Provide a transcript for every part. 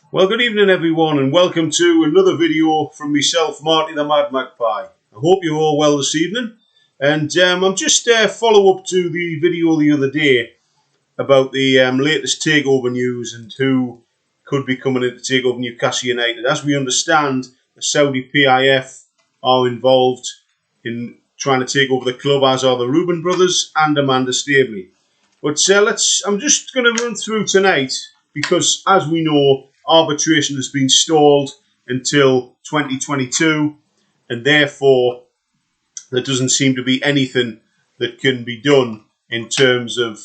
Well, good evening everyone and welcome to another video from myself, Marty the Mad Magpie. I hope you're all well this evening, and I'm just follow up to the video the other day about the latest takeover news and who could be coming in to take over Newcastle United. As we understand, the Saudi PIF are involved in trying to take over the club, as are the Reuben brothers and Amanda Staveley. But I'm just going to run through tonight because, as we know, arbitration has been stalled until 2022, and therefore there doesn't seem to be anything that can be done in terms of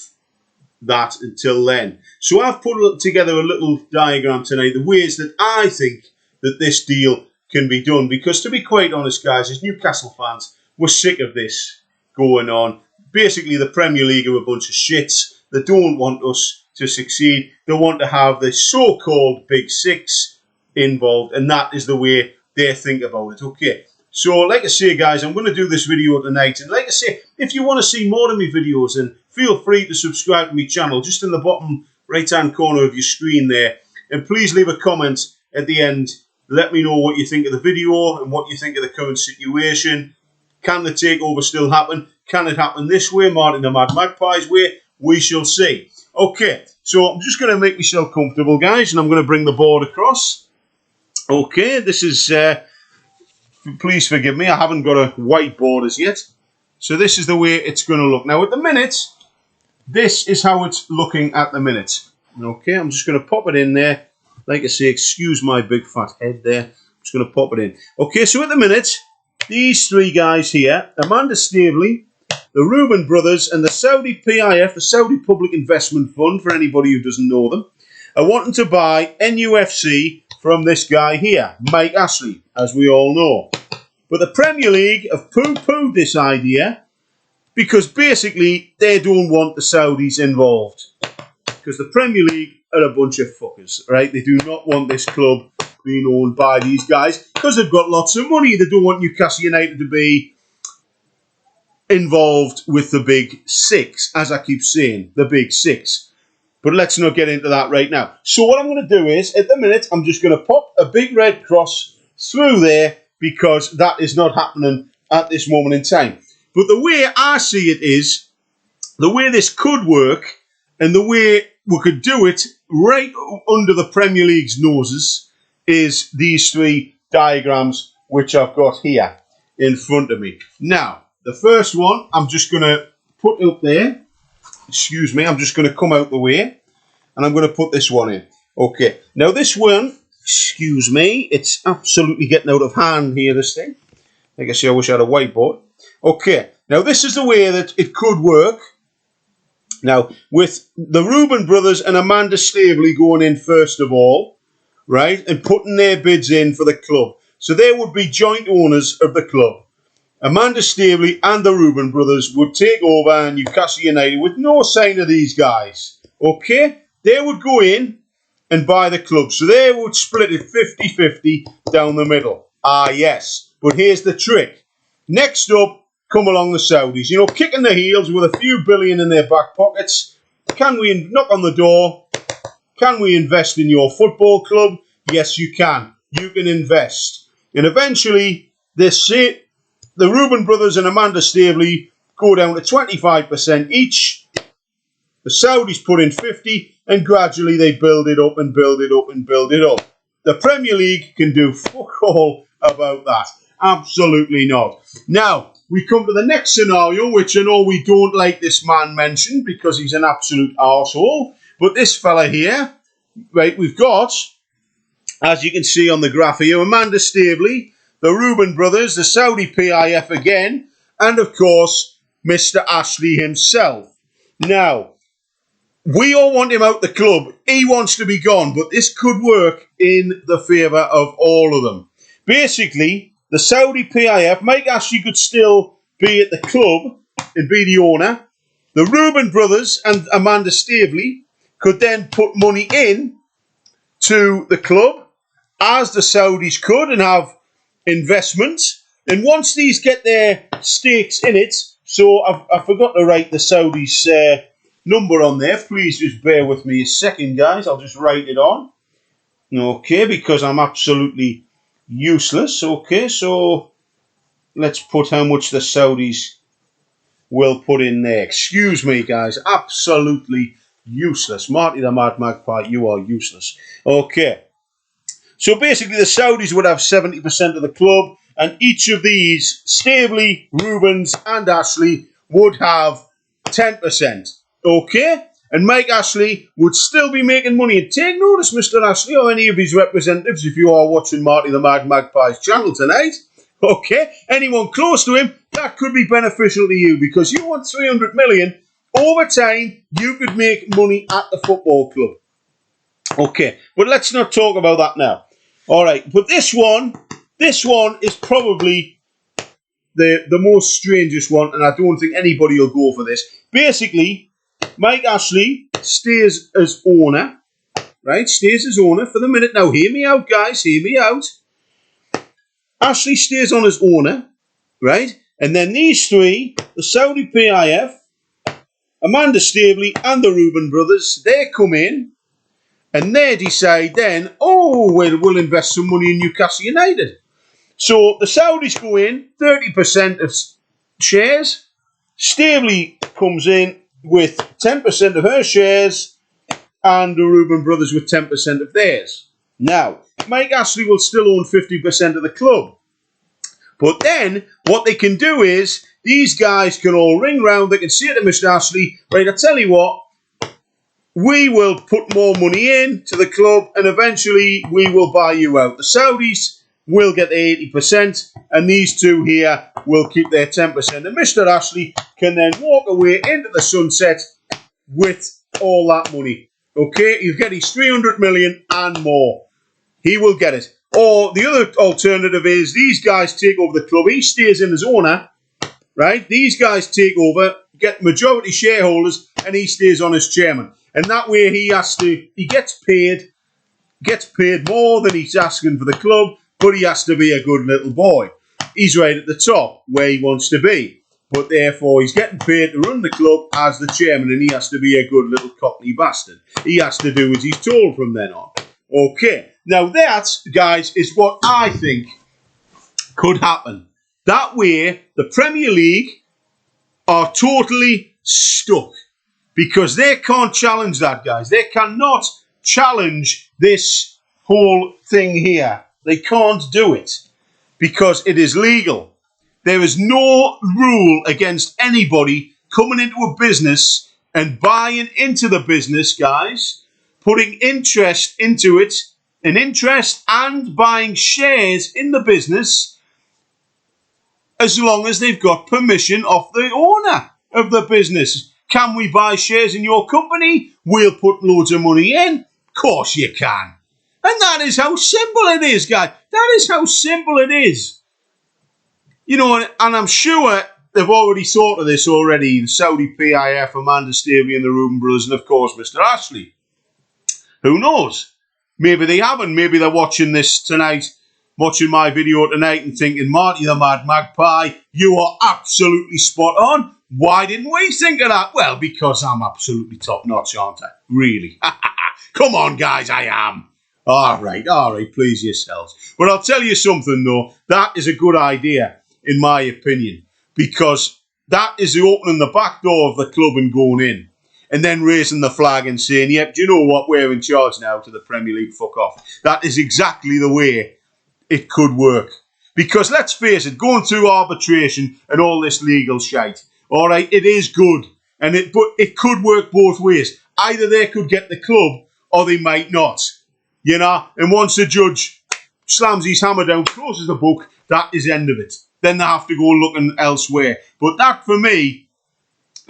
that until then. So I've put together a little diagram tonight, the ways that I think that this deal can be done, because to be quite honest, guys, as Newcastle fans, we're sick of this going on. Basically, the Premier League are a bunch of shits. They don't want us to succeed. They want to have the so-called Big Six involved, and that is the way they think about it. Okay, so like I say, guys, I'm going to do this video tonight, and like I say, if you want to see more of my videos, then feel free to subscribe to my channel, just in the bottom right-hand corner of your screen there, and please leave a comment at the end. Let me know what you think of the video and what you think of the current situation. Can the takeover still happen? Can it happen this way, Marty the Mad Magpie's way? We shall see. Okay, so I'm just going to make myself comfortable, guys, and I'm going to bring the board across. Okay, this is, please forgive me, I haven't got a whiteboard as yet. So this is the way it's going to look. Now, at the minute, this is how it's looking at the minute. Okay, I'm just going to pop it in there. Like I say, excuse my big fat head there. I'm just going to pop it in. Okay, so at the minute, these three guys here, Amanda Staveley, the Reuben brothers, and the Saudi PIF, the Saudi Public Investment Fund, for anybody who doesn't know them, are wanting to buy NUFC from this guy here, Mike Ashley, as we all know. But the Premier League have poo-pooed this idea because basically they don't want the Saudis involved. Because the Premier League are a bunch of fuckers, right? They do not want this club being owned by these guys because they've got lots of money. They don't want Newcastle United to be involved with the Big Six, as I keep saying, the Big Six. But let's not get into that right now. So what I'm going to do is, at the minute, I'm just going to pop a big red cross through there because that is not happening at this moment in time. But the way I see it is, the way this could work and the way we could do it right under the Premier League's noses is these three diagrams which I've got here in front of me. Now, the first one I'm just going to put up there. Excuse me, I'm just going to come out the way and I'm going to put this one in. Okay, now this one, excuse me, it's absolutely getting out of hand here, this thing. Like I say, I wish I had a whiteboard. Okay, now this is the way that it could work. Now, with the Reuben brothers and Amanda Staveley going in first of all, right, and putting their bids in for the club. So they would be joint owners of the club. Amanda Staveley and the Reuben brothers would take over Newcastle United with no sign of these guys. Okay? They would go in and buy the club. So they would split it 50-50 down the middle. Ah, yes. But here's the trick. Next up, come along the Saudis. You know, kicking their heels with a few billion in their back pockets. Can we knock on the door? Can we invest in your football club? Yes, you can. You can invest. And eventually, the Reuben brothers and Amanda Staveley go down to 25% each. The Saudis put in 50, and gradually they build it up and build it up and build it up. The Premier League can do fuck all about that. Absolutely not. Now, we come to the next scenario, which I know we don't like this man mentioned because he's an absolute arsehole. But this fella here, right, we've got, as you can see on the graph here, Amanda Staveley, the Reuben brothers, the Saudi PIF again, and of course, Mr. Ashley himself. Now, we all want him out the club. He wants to be gone, but this could work in the favour of all of them. Basically, the Saudi PIF, Mike Ashley could still be at the club and be the owner. The Reuben brothers and Amanda Staveley could then put money in to the club, as the Saudis could, and have investments. And once these get their stakes in it, so I forgot to write the Saudis' number on there. Please just bear with me a second, guys. I'll just write it on. Okay, because I'm absolutely useless. Okay, so let's put how much the Saudis will put in there. Excuse me, guys. Absolutely useless. Marty the Mad Magpie, you are useless. Okay. So basically, the Saudis would have 70% of the club, and each of these, Staveley, Rubens, and Ashley, would have 10%. Okay? And Mike Ashley would still be making money. And take notice, Mr. Ashley, or any of his representatives, if you are watching Marty the Mad Magpie's channel tonight. Okay? Anyone close to him, that could be beneficial to you, because you want 300 million. Over time, you could make money at the football club. Okay, but let's not talk about that now. All right, but this one is probably the most strangest one, and I don't think anybody will go for this. Basically, Mike Ashley stays as owner, right? Stays as owner for the minute. Now, hear me out, guys. Hear me out. Ashley stays on as owner, right? And then these three, the Saudi PIF, Amanda Staveley, and the Reuben brothers, they come in. And they decide then, we'll invest some money in Newcastle United. So the Saudis go in, 30% of shares. Staveley comes in with 10% of her shares, and the Reuben brothers with 10% of theirs. Now, Mike Ashley will still own 50% of the club. But then, what they can do is, these guys can all ring round, they can say to Mr. Ashley, right, I tell you what, we will put more money in to the club, and eventually we will buy you out. The Saudis will get the 80%, and these two here will keep their 10%. And Mr. Ashley can then walk away into the sunset with all that money. Okay, he'll get his 300 million and more. He will get it. Or the other alternative is these guys take over the club. He stays in as owner, right? These guys take over, get majority shareholders, and he stays on as chairman. And that way he gets paid more than he's asking for the club, but he has to be a good little boy. He's right at the top where he wants to be. But therefore he's getting paid to run the club as the chairman, and he has to be a good little cockney bastard. He has to do as he's told from then on. Okay. Now that, guys, is what I think could happen. That way the Premier League are totally stuck. Because they can't challenge that, guys. They cannot challenge this whole thing here. They can't do it. Because it is legal. There is no rule against anybody coming into a business and buying into the business, guys. Putting interest into it. An interest and buying shares in the business. As long as they've got permission of the owner of the business. Can we buy shares in your company? We'll put loads of money in. Of course you can. And that is how simple it is, guys. That is how simple it is. You know, and I'm sure they've already thought of this already. The Saudi PIF, Amanda Staveley and the Reuben brothers, and of course Mr. Ashley. Who knows? Maybe they haven't. Maybe they're watching this tonight, watching my video tonight and thinking, Marty the Mad Magpie, you are absolutely spot on. Why didn't we think of that? Well, because I'm absolutely top-notch, aren't I? Really? Come on, guys, I am. All right, please yourselves. But I'll tell you something, though. That is a good idea, in my opinion, because that is the opening the back door of the club and going in, and then raising the flag and saying, yep, do you know what? We're in charge now to the Premier League. Fuck off. That is exactly the way it could work. Because let's face it, going through arbitration and all this legal shite, all right, it is good, but it could work both ways. Either they could get the club, or they might not. You know, and once the judge slams his hammer down, closes the book, that is the end of it. Then they have to go looking elsewhere. But that, for me,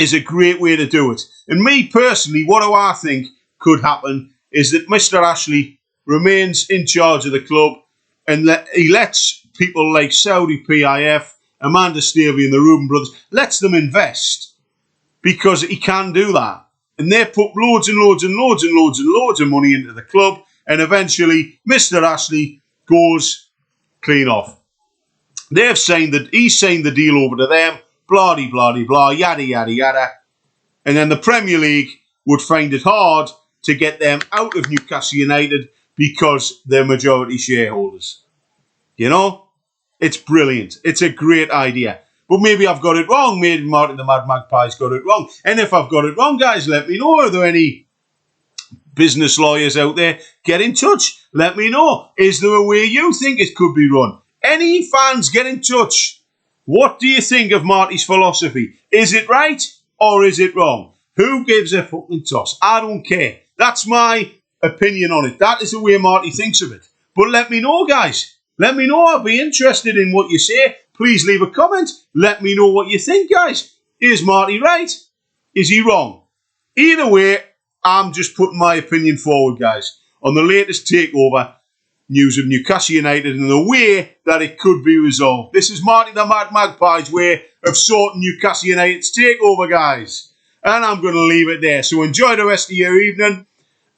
is a great way to do it. And me personally, what do I think could happen is that Mr. Ashley remains in charge of the club, and he lets people like Saudi PIF, Amanda Staveley and the Reuben brothers, lets them invest, because he can do that. And they put loads and loads and loads and loads and loads of money into the club, and eventually Mr. Ashley goes clean off. He's signed the deal over to them, blah, blah, blah, blah, yada, yada, yada. And then the Premier League would find it hard to get them out of Newcastle United, because they're majority shareholders. You know? It's brilliant. It's a great idea. But maybe I've got it wrong. Maybe Martin the Mad Magpie's got it wrong. And if I've got it wrong, guys, let me know. Are there any business lawyers out there? Get in touch. Let me know. Is there a way you think it could be run? Any fans, get in touch. What do you think of Marty's philosophy? Is it right or is it wrong? Who gives a fucking toss? I don't care. That's my opinion on it. That is the way Marty thinks of it. But let me know, guys. Let me know. I'll be interested in what you say. Please leave a comment. Let me know what you think, guys. Is Marty right? Is he wrong? Either way, I'm just putting my opinion forward, guys, on the latest takeover news of Newcastle United and the way that it could be resolved. This is Marty the Mad Magpie's way of sorting Newcastle United's takeover, guys. And I'm going to leave it there. So enjoy the rest of your evening,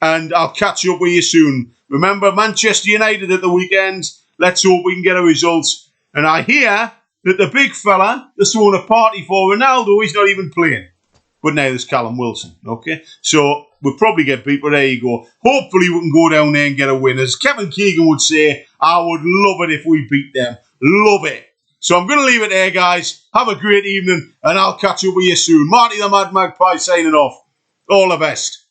and I'll catch up with you soon. Remember, Manchester United at the weekend. Let's hope we can get a result. And I hear that the big fella that's throwing a party for Ronaldo, he's not even playing. But now there's Callum Wilson, okay? So we'll probably get beat, but there you go. Hopefully we can go down there and get a win. As Kevin Keegan would say, I would love it if we beat them. Love it. So I'm going to leave it there, guys. Have a great evening, and I'll catch up with you soon. Marty the Mad Magpie signing off. All the best.